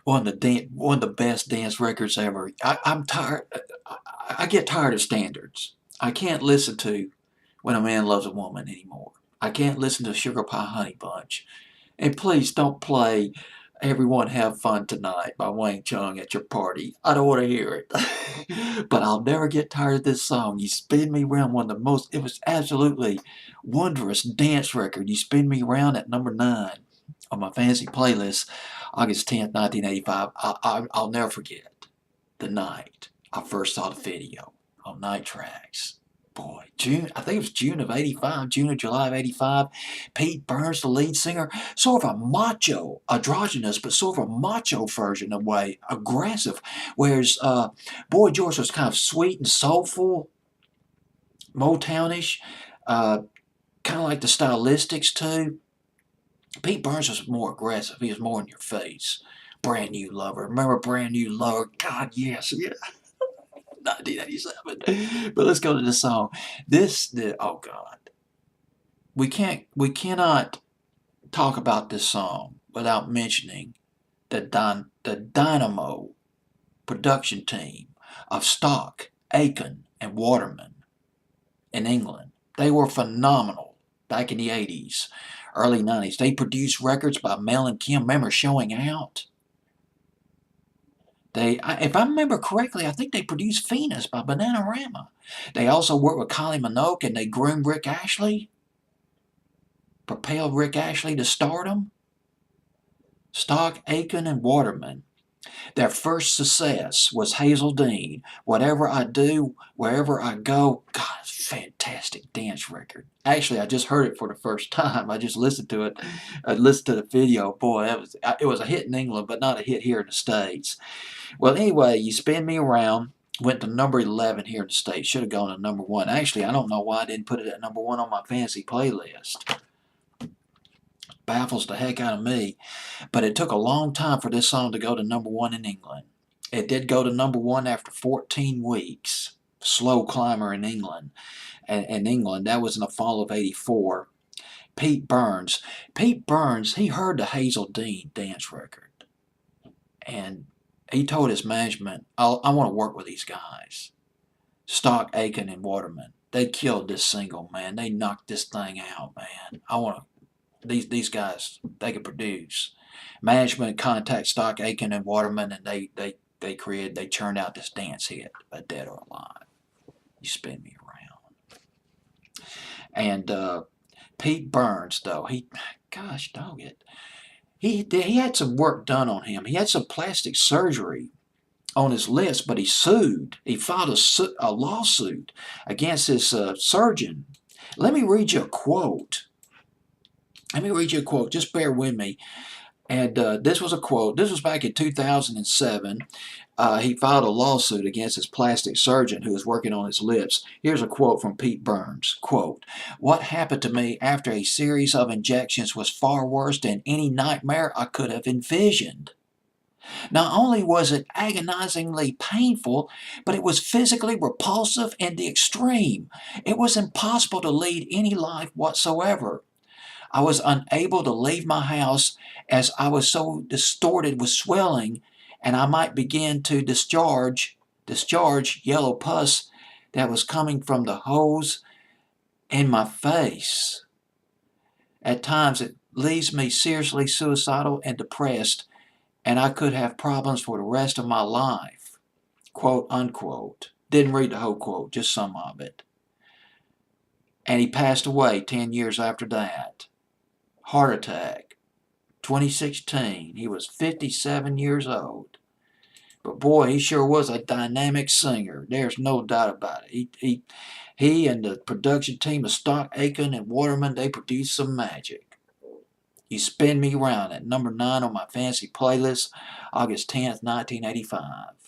One of the best dance records ever. I'm tired. I get tired of standards. I can't listen to When a Man Loves a Woman anymore. I can't listen to Sugar Pie Honey Bunch. And please don't play Everyone Have Fun Tonight by Wang Chung at your party. I don't want to hear it. But I'll never get tired of this song. You Spin Me Round, one of the most, it was absolutely wondrous dance record. You Spin Me Round at number 9 on my fancy playlist, August 10th, 1985. I'll never forget the night I first saw the video on Night Tracks. Boy, June, I think it was June of 85, June or July of 85. Pete Burns, the lead singer, sort of a macho, androgynous, but sort of a macho version of way, aggressive. Whereas Boy George was kind of sweet and soulful, Motownish, kind of like the stylistics too. Pete Burns was more aggressive. He was more in your face. Brand New Lover. Remember Brand New Lover? God, yes, yeah. 1987. But let's go to the song. Oh God, we cannot talk about this song without mentioning the dynamo production team of Stock, Aiken, and Waterman in England. They were phenomenal back in the 80s, early 90s. They produced records by Mel and Kim. Remember Showing Out? If I remember correctly, I think they produced Venus by Bananarama. They also worked with Kylie Minogue, and they groomed Rick Ashley, propelled Rick Ashley to stardom. Stock, Aiken, and Waterman. Their first success was Hazel Dean. Whatever I Do, Wherever I Go. God, it's a fantastic dance record. Actually, I just heard it for the first time. I just listened to it. I listened to the video. Boy, it was a hit in England, but not a hit here in the States. Well, anyway, You Spin Me Around went to number 11 here in the States. Should have gone to number 1. Actually, I don't know why I didn't put it at number 1 on my fancy playlist. Baffles the heck out of me. But it took a long time for this song to go to number 1 in England. It did go to number 1 after 14 weeks. Slow climber in England. And England, that was in the fall of 84. Pete Burns. Pete Burns, he heard the Hazel Dean dance record. And he told his management, I want to work with these guys. Stock, Aiken, and Waterman. They killed this single, man. They knocked this thing out, man. I want to. These guys, they could produce. Management contacted Stock, Aiken, and Waterman, and they churned out this dance hit, A Dead or Alive. You Spin Me Around. And Pete Burns, though, gosh dog it, he had some work done on him. He had some plastic surgery on his lips, but he sued. He filed a lawsuit against his surgeon. Let me read you a quote. Just bear with me. And this was a quote. This was back in 2007. He filed a lawsuit against his plastic surgeon who was working on his lips. Here's a quote from Pete Burns. Quote, "What happened to me after a series of injections was far worse than any nightmare I could have envisioned. Not only was it agonizingly painful, but it was physically repulsive in the extreme. It was impossible to lead any life whatsoever. I was unable to leave my house as I was so distorted with swelling, and I might begin to discharge yellow pus that was coming from the hose in my face. At times it leaves me seriously suicidal and depressed, and I could have problems for the rest of my life." Quote unquote. Didn't read the whole quote, just some of it. And he passed away 10 years after that. Heart attack. 2016. He was 57 years old. But boy, he sure was a dynamic singer. There's no doubt about it. He and the production team of Stock, Aiken, and Waterman, they produced some magic. You Spin Me Round at number 9 on my fancy playlist, August 10th, 1985.